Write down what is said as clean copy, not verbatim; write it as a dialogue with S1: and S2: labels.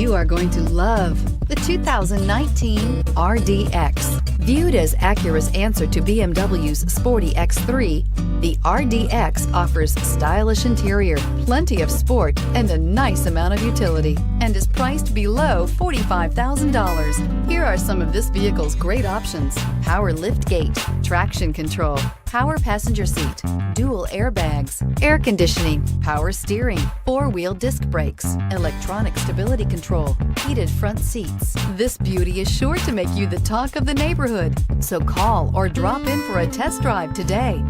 S1: You are going to love the 2019 RDX. Viewed as Acura's answer to BMW's sporty X3, the RDX offers stylish interior, plenty of sport, and a nice amount of utility, and is priced below $45,000. Here are some of this vehicle's great options: power liftgate, traction control, power passenger seat, dual airbags, air conditioning, power steering, four-wheel disc brakes, electronic stability control, heated front seats. This beauty is sure to make you the talk of the neighborhood. So call or drop in for a test drive today.